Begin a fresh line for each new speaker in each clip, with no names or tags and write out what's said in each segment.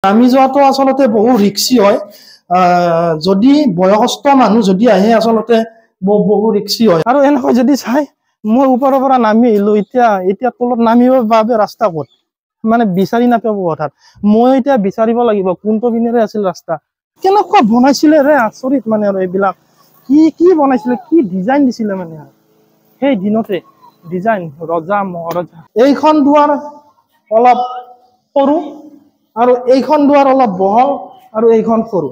নামি যোৱাটো আচলতে বহু ৰিক্সি হয়। যদি বয়সস্থ মানুহ যদি আহে আচলতে বহু ৰিক্সি হয়। আৰু এনেকৈ যদি চাই মই ওপৰৰ পৰা নামি আহিলো, এতিয়া তলত নামিবৰ বাবে ৰাস্তা ক'ত মানে বিচাৰি নাপাব হঠাৎ। মই এতিয়া বিচাৰিব লাগিব কোনটো পিনেৰে আছিল ৰাস্তা। কেনেকুৱা বনাইছিলে ৰে, আচৰিত মানে। আৰু এইবিলাক কি বনাইছিলে, কি ডিজাইন দিছিলে মানে সেই দিনতে ডিজাইন, ৰজা মহাৰজা। এইখন দুৱাৰ অলপ সৰু আৰু এইখন দুৱাৰ অলপ বহল আৰু এইখন সৰু।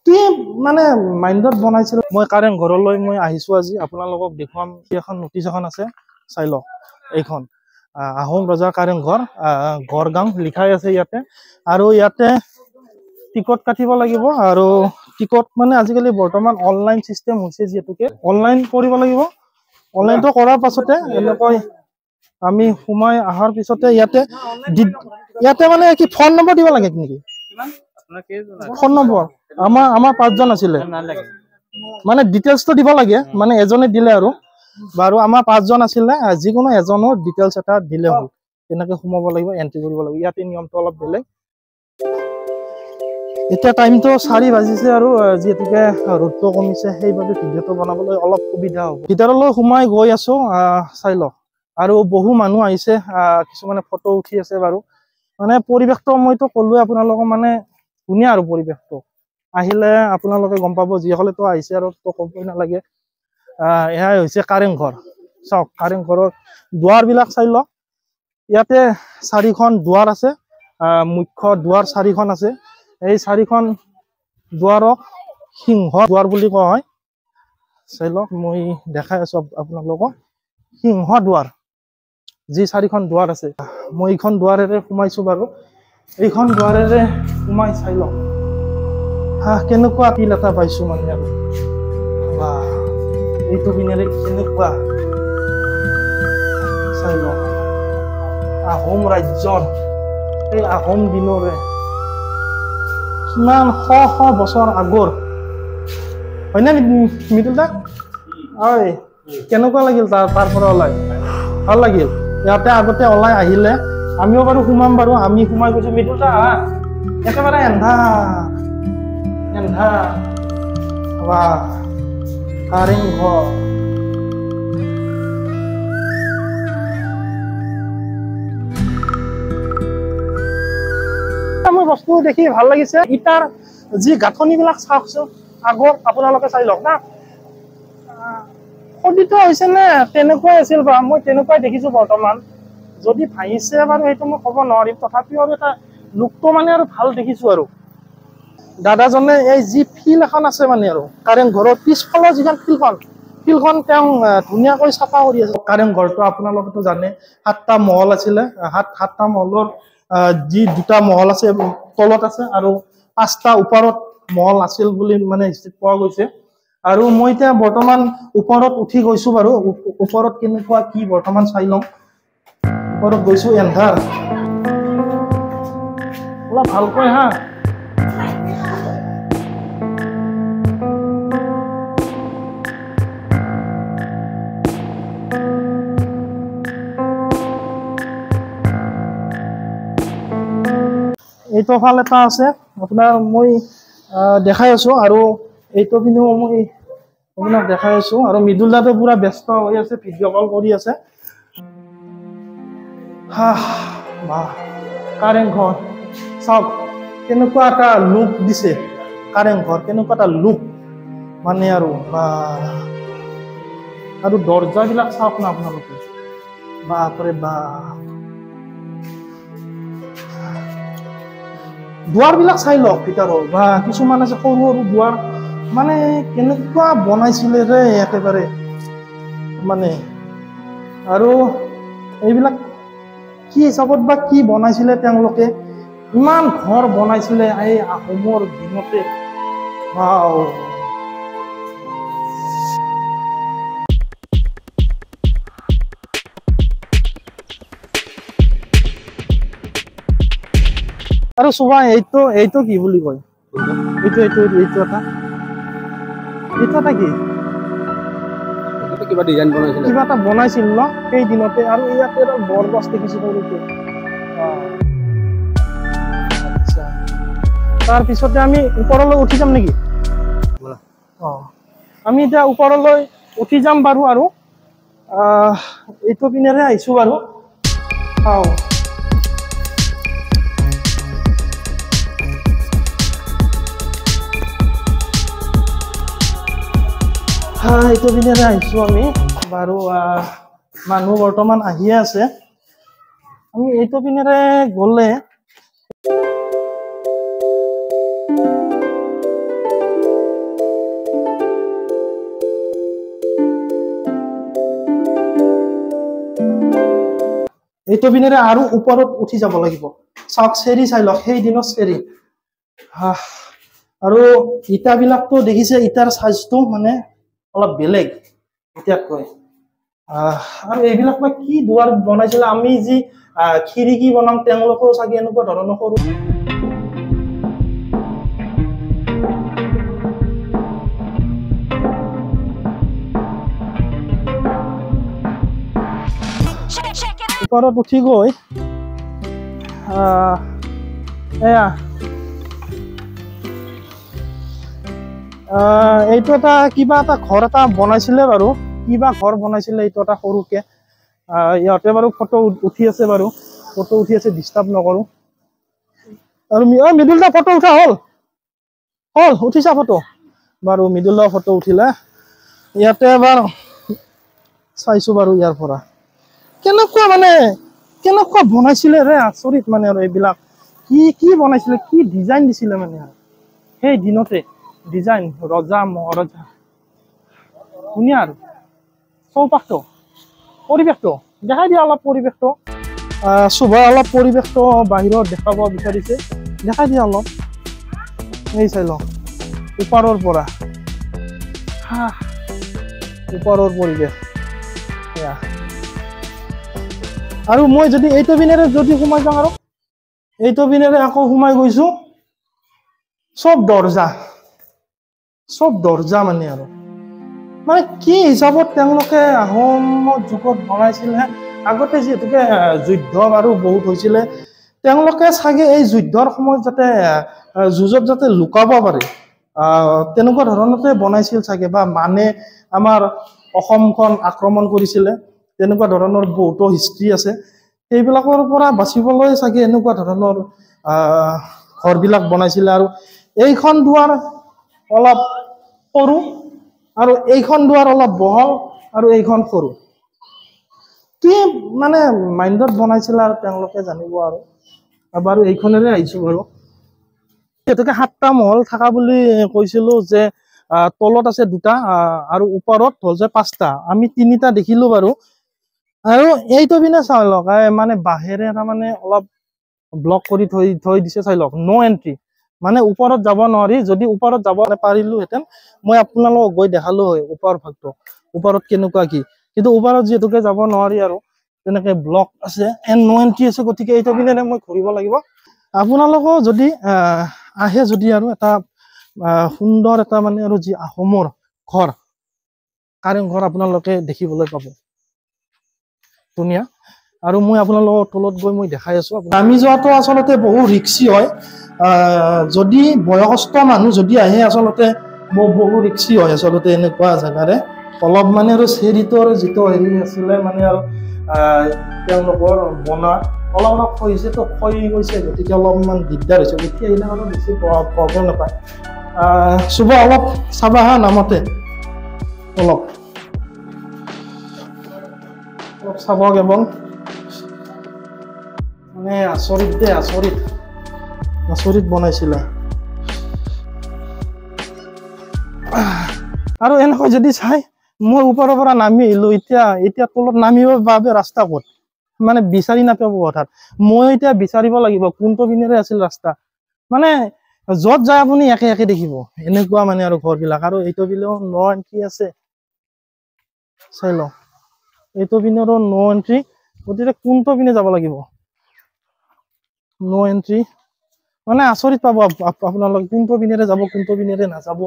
কি মানে মাইণ্ডত বনাইছিল। মই কাৰেং ঘৰলৈ মই আহিছো আজি, আপোনালোকক দেখুৱাম। এখন নটিচ এখন আছে, চাই লওক। এইখন আহোম ৰজাৰ কাৰেং ঘৰ, গড়গাঁও লিখাই আছে ইয়াতে। আৰু ইয়াতে টিকট কাটিব লাগিব। আৰু টিকট মানে আজিকালি বৰ্তমান অনলাইন চিষ্টেম হৈছে, যিহেতুকে অনলাইন কৰিব লাগিব। অনলাইনটো কৰাৰ পাছতে এনেকৈ আমি সোমাই অহাৰ পিছতে ইয়াতে মানে কি ফোন নম্বৰ দিব লাগে নেকি? ফোন নম্বৰ আমাৰ 5 জন আছিলে, মানে ডিটেইলছটো দিব লাগে, মানে এজনে দিলে আৰু বাৰু আমাৰ 5 জন আছিলে। যিকোনো এজনৰ ডিটেইলছ এটা দিলে হ'ল। তেনেকে সোমাব লাগিব, এন্ট্ৰি কৰিব লাগিব। ইয়াতে নিয়মটো অলপ বেলেগ। এতিয়া টাইমটো 4 বাজিছে আৰু যিহেতুকে ৰ'দটো কমিছে, সেইবাবে ভিডিঅ'টো বনাবলৈ অলপ সুবিধা হ'ব। ভিতৰলৈ সোমাই গৈ আছো, চাই লওক। আৰু বহু মানুহ আহিছে, কিছুমানে ফটো উঠি আছে বাৰু। মানে পৰিৱেশটো মইতো ক'লোৱে আপোনালোকক, মানে ধুনীয়া আৰু পৰিৱেশটো। আহিলে আপোনালোকে গম পাব, যিসকলেতো আহিছে আৰু তো ক'বই নালাগে। এয়াই হৈছে কাৰেং ঘৰ। চাওক কাৰেং ঘৰৰ দুৱাৰবিলাক চাই লওক। ইয়াতে 4খন দুৱাৰ আছে, মুখ্য দুৱাৰ 4খন আছে। এই 4খন দুৱাৰক সিংহ দুৱাৰ বুলি কোৱা হয়। চাই লওক, মই দেখাই আছো আপোনালোকক। সিংহ দুৱাৰ যি 4খন দুৱাৰ আছে, মই এইখন দুৱাৰেৰে সোমাইছো বাৰু। এইখন দুৱাৰেৰে সোমাই চাই লওক, কেনেকুৱা ফিল এটা পাইছো মানে। আৰু এইটো পিনেৰে কেনেকুৱা চাই লওক। আহোম ৰাজ্যৰ, এই আহোম দিনৰে কিমান শ বছৰ আগৰ, হয়নে মৃদুল দা? হয়, কেনেকুৱা লাগিল তাৰ পৰা ওলাই? ভাল লাগিল। ইয়াতে আগতে ওলাই আহিলে আমিও বাৰু সোমাম বাৰু। আমি সোমাই গৈছো। মৃদুল দা একেবাৰে এন্ধাৰ কাৰেং ঘৰ। মোৰ বস্তু দেখি ভাল লাগিছে। ইটাৰ যি গাঁথনিবিলাক চাওকচোন, আগৰ আপোনালোকে চাই লওক না। খোদিত হৈছে নে তেনেকুৱাই আছিল বা মই তেনেকুৱাই দেখিছো বৰ্তমান। যদি ভাঙিছে বাৰু সেইটো মই ক'ব নোৱাৰিম, তথাপিও আৰু এটা লুকটো মানে আৰু ভাল দেখিছো। আৰু দাদাজনে এই যি ফিল্ড এখন আছে মানে, আৰু কাৰেং ঘৰৰ পিছফালৰ যিখন ফিল্ডখন তেওঁ ধুনীয়াকৈ চাফা কৰি আছে। কাৰেং ঘৰটো আপোনালোকেতো জানে 7টা মহল আছিলে। 7টা মহলৰ যি 2টা মহল আছে তলত আছে, আৰু 5টা ওপৰত মহল আছিল বুলি মানে পোৱা গৈছে। আৰু মই এতিয়া বৰ্তমান ওপৰত উঠি গৈছো বাৰু। ওপৰত কেনেকুৱা কি বৰ্তমান চাই লওঁ। ওপৰত গৈছো, এন্ধাৰ অলপ ভালকৈ এইটো ফাল এটা আছে আপোনাৰ, মই দেখাই আছো। আৰু এইটো পিনেও মই আপোনাক দেখাই আছো। আৰু মৃদুল দাটো পুৰা ব্যস্ত হৈ আছে, ভিডিঅ' কল কৰি আছে। কাৰেং ঘৰ চাওক, কেনেকুৱা এটা লুক দিছে কাৰেং ঘৰ, কেনেকুৱা এটা লুক মানে। আৰু দৰ্জাবিলাক চাওক না আপোনালোকে, বাপৰে বাপ। দুৱাৰবিলাক চাই লওক ভিতৰৰ, কিছুমান আছে সৰু সৰু দুৱাৰ, মানে কেনেকুৱা বনাইছিলে ৰে একেবাৰে মানে। আৰু এইবিলাক কি হিচাপত বা কি বনাইছিলে তেওঁলোকে, ইমান ঘৰ বনাইছিলে এই আহোমৰ দিনতে। আৰু চোৱা, এইটো কি বুলি কয়? এইটো এটা কি কিবা ডিজাইন বনাইছিল, কিবা এটা বনাইছিল ন সেই দিনতে। আৰু ইয়াতে বৰগছ দেখিছো সৰুকে। তাৰ পিছতে আমি ওপৰলৈ উঠি যাম নেকি? আমি এতিয়া ওপৰলৈ উঠি যাম বাৰু। আৰু এইটো পিনেৰে আহিছোঁ বাৰু। এইটো পিনেৰে আহিছোঁ আমি বাৰু। মানুহ বৰ্তমান আহিয়ে আছে। আমি এইটো পিনেৰে গ'লে এইটো পিনেৰে আৰু ওপৰত উঠি যাব লাগিব। চাওক চেৰি চাই লওক, সেই দিনৰ চেৰি। আৰু ইটাবিলাকতো দেখিছে, ইটাৰ চাইজটো মানে অলপ বেলেগ এতিয়াতকৈ। আৰু এইবিলাক বা কি দুৱাৰ বনাইছিলে, আমি যি খিৰিকী বনাম তেওঁলোকেও চাগে এনেকুৱা ধৰণৰ সৰু ওপৰত উঠি গৈ এয়া এইটো এটা কিবা এটা ঘৰ এটা বনাইছিলে বাৰু। কিবা ঘৰ বনাইছিলে এইটো এটা সৰুকে। ইহঁতে বাৰু ফটো উঠি আছে বাৰু, ফটো উঠি আছে, ডিষ্টাৰ্ব নকৰো। আৰু মৃদুল দা ফটো উঠা হ'ল উঠিছা ফটো বাৰু? মৃদুল দা ফটো উঠিলে। ইয়াতে এবাৰ চাইছো বাৰু। ইয়াৰ পৰা কেনেকুৱা বনাইছিলে ৰে, আচৰিত মানে। আৰু এইবিলাক কি বনাইছিলে, কি ডিজাইন দিছিলে মানে সেই দিনতে। ডিজাইন ৰজা মহাৰজা, ধুনীয়া। আৰু চৌপাশটো, পৰিৱেশটো দেখাই দিয়া অলপ। পৰিৱেশটো শুভই অলপ পৰিৱেশটো বাহিৰত দেখাব বিচাৰিছে, দেখাই দিয়া অলপ। এই চাই লওঁ ওপৰৰ পৰা, ওপৰৰ পৰিৱেশ। আৰু মই যদি এইটো পিনেৰে যদি সোমাই যাওঁ, আৰু এইটো পিনেৰে আকৌ সোমাই গৈছো, চব দৰ্জা মানে। আৰু মানে কি হিচাপত তেওঁলোকে আহোমৰ যুগত বনাইছিলে। আগতে যিহেতুকে যুদ্ধ বাৰু বহুত হৈছিলে, তেওঁলোকে চাগে এই যুদ্ধৰ সময়ত যাতে যুঁজত যাতে লুকাব পাৰে, তেনেকুৱা ধৰণতে বনাইছিল চাগে। বা মানে আমাৰ অসমখন আক্ৰমণ কৰিছিলে, তেনেকুৱা ধৰণৰ বহুতো হিষ্ট্ৰী আছে। সেইবিলাকৰ পৰা বাচিবলৈ চাগে এনেকুৱা ধৰণৰ ঘৰবিলাক বনাইছিলে। আৰু এইখন দুৱাৰ অলপ সৰু, আৰু এইখন দুৱাৰ অলপ বহল, আৰু এইখন সৰু। কি মানে মাইণ্ডত বনাইছিলে আৰু তেওঁলোকে জানিব। আৰু বাৰু এইখনেৰে আহিছো বাৰু। যিহেতুকে 7টা মহল থকা বুলি কৈছিলো, যে তলত আছে 2টা আৰু ওপৰত হ'ল যে 5টা। আমি 3টা দেখিলো বাৰু। আৰু এইটো পিনে চাই লওক, মানে বাঁহেৰে তাৰমানে অলপ ব্লক কৰি থৈ দিছে। চাই লওক, নো এন্ট্ৰি, মানে ওপৰত যাব নোৱাৰি। যদি ওপৰত যাব পাৰিলোহেঁতেন, মই আপোনালোকক গৈ দেখালো হয় ওপৰ ভাগটো, ওপৰত কেনেকুৱা কি। কিন্তু ওপৰত যিহেতুকে যাব নোৱাৰি, আৰু তেনেকে ব্লক আছে, নো এন্ট্ৰি আছে। গতিকে এইটো পিনে মই ঘূৰিব লাগিব। আপোনালোকেও যদি আহে, যদি আৰু এটা সুন্দৰ এটা মানে আৰু যি আহোমৰ ঘৰ, কাৰেংঘৰ আপোনালোকে দেখিবলৈ পাব, ধুনীয়া। আৰু মই আপোনালোকৰ তলত গৈ মই দেখাই আছো। নামি যোৱাটো আচলতে বহু ৰিক্সি হয়। যদি বয়সস্থ মানুহ যদি আহে, আচলতে বহু ৰিক্সি হয় আচলতে এনেকুৱা জেগাৰে। অলপ মানে আৰু চেৰিটোৰ যিটো হেৰি আছিলে, মানে আৰু তেওঁলোকৰ বনা অলপ খহিছে, তো খহি গৈছে। গতিকে অলপমান দিগদাৰ হৈছে। গতিকে আহিলে মানে বেছি প্ৰব্লেম নাপায়। শুভ অলপ চাবা হা, নামতে অলপ চাব কেৱল। মানে আচৰিত দেই, আচৰিত বনাইছিলে। আৰু এনেকৈ যদি চাই, মই ওপৰৰ পৰা নামি আহিলো। এতিয়া তলত নামিবৰ বাবে ৰাস্তা ক'ত, মানে বিচাৰি নাপাব হঠাৎ। মই এতিয়া বিচাৰিব লাগিব কোনটো পিনেৰে আছিল ৰাস্তা। মানে য'ত যায় আপুনি একে দেখিব, এনেকুৱা মানে আৰু ঘৰবিলাক। আৰু এইটো পিনেও নো এন্ট্ৰি আছে, চাই লওঁ। এইটো পিনেৰো নো এন্ট্ৰি। গতিকে কোনটো পিনে যাব লাগিব, নো এন্ট্ৰি। মানে আচৰিত পাব আপোনালোকে, কোনটো পিনেৰে যাব, কোনটো পিনেৰে নাযাব।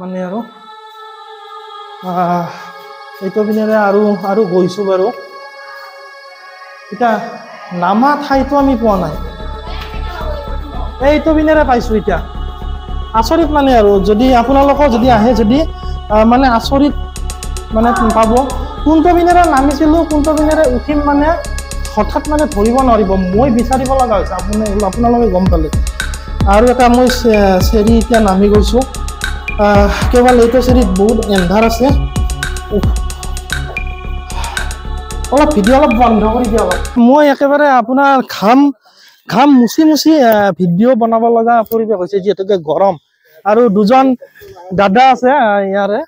মানে আৰু এইটো পিনেৰে আৰু গৈছো বাৰু। এতিয়া নামা ঠাইতো আমি পোৱা নাই। এইটো পিনেৰে পাইছোঁ এতিয়া আচৰিত মানে আৰু যদি আপোনালোকৰ যদি আহে যদি মানে আচৰিত মানে পাব কোনটো পিনেৰে নামিছিলোঁ কোনটো পিনেৰে উঠিম মানে হঠাৎ মানে ধৰিব নোৱাৰিব মই বিচাৰিব লগা হৈছে আপোনালোকে গম পালে আৰু এটা মই চেৰি এতিয়া নামি গৈছোঁ কেৱল এইটো চেৰিত বহুত এন্ধাৰ আছে অলপ ভিডিঅ' অলপ বন্ধ কৰি দিয়া অলপ মই একেবাৰে আপোনাৰ ঘাম মুচি ভিডিঅ' বনাব লগা পৰিৱেশ হৈছে যিহেতুকে গৰম আৰু দুজন দাদা আছে ইয়াৰে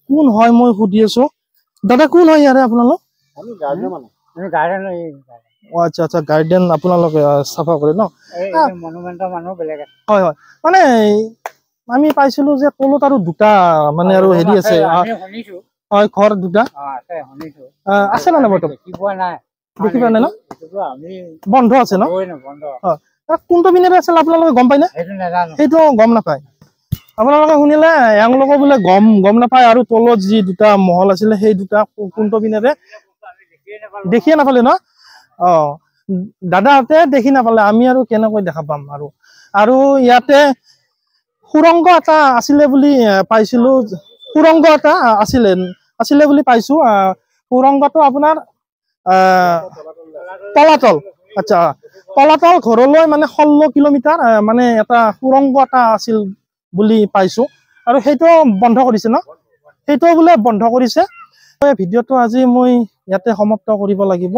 কোন হয় মই সুধি আছোঁ দাদা কোন হয় ইয়াৰে আপোনালোক আচ্ছা আচ্ছা গাৰ্ডেন আপোনালোকে চাফা কৰে ন হয় হয় মানে আমি পাইছিলোঁ যে তলত আৰু দুটা মানে আৰু হেৰি আছে হয় ঘৰ দুটা আছে নে বৰ্তমান দেখি পোৱা নাই ন বন্ধ আছে ন কোনটো পিনেৰে আছিল আপোনালোকে গম পায় নে সেইটো গম নাপায় আপোনালোকে শুনিলে এওঁলোকে বোলে গম নাপায় আৰু তলত যি দুটা মহল আছিলে সেই দুটা কোনটো পিনেৰে দেখিয়ে নাপালে ন দাদাহঁতে দেখি নাপালে আমি আৰু কেনেকৈ দেখা পাম আৰু ইয়াতে সুৰংগ এটা আছিলে বুলি পাইছিলোঁ সুৰংগ এটা আছিলে বুলি পাইছোঁ সুৰংগটো আপোনাৰ তলাতল আচ্ছা তলাতল ঘৰলৈ মানে 16 কিলোমিটাৰ মানে এটা সুৰংগ এটা আছিল বুলি পাইছোঁ আৰু সেইটো বন্ধ কৰিছে ন সেইটো বোলে বন্ধ কৰিছে ভিডিঅ'টো আজি মই ইয়াতে সমাপ্ত কৰিব লাগিব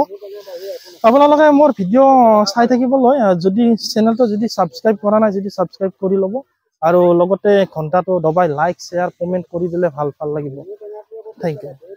আপোনালোকে মোৰ ভিডিঅ' চাই থাকিবলৈ যদি চেনেলটো যদি ছাবস্ক্ৰাইব কৰা নাই যদি ছাবস্ক্ৰাইব কৰি ল'ব আৰু লগতে ঘণ্টাটো দবাই লাইক শ্বেয়াৰ কমেণ্ট কৰি দিলে ভাল লাগিব থেংক ইউ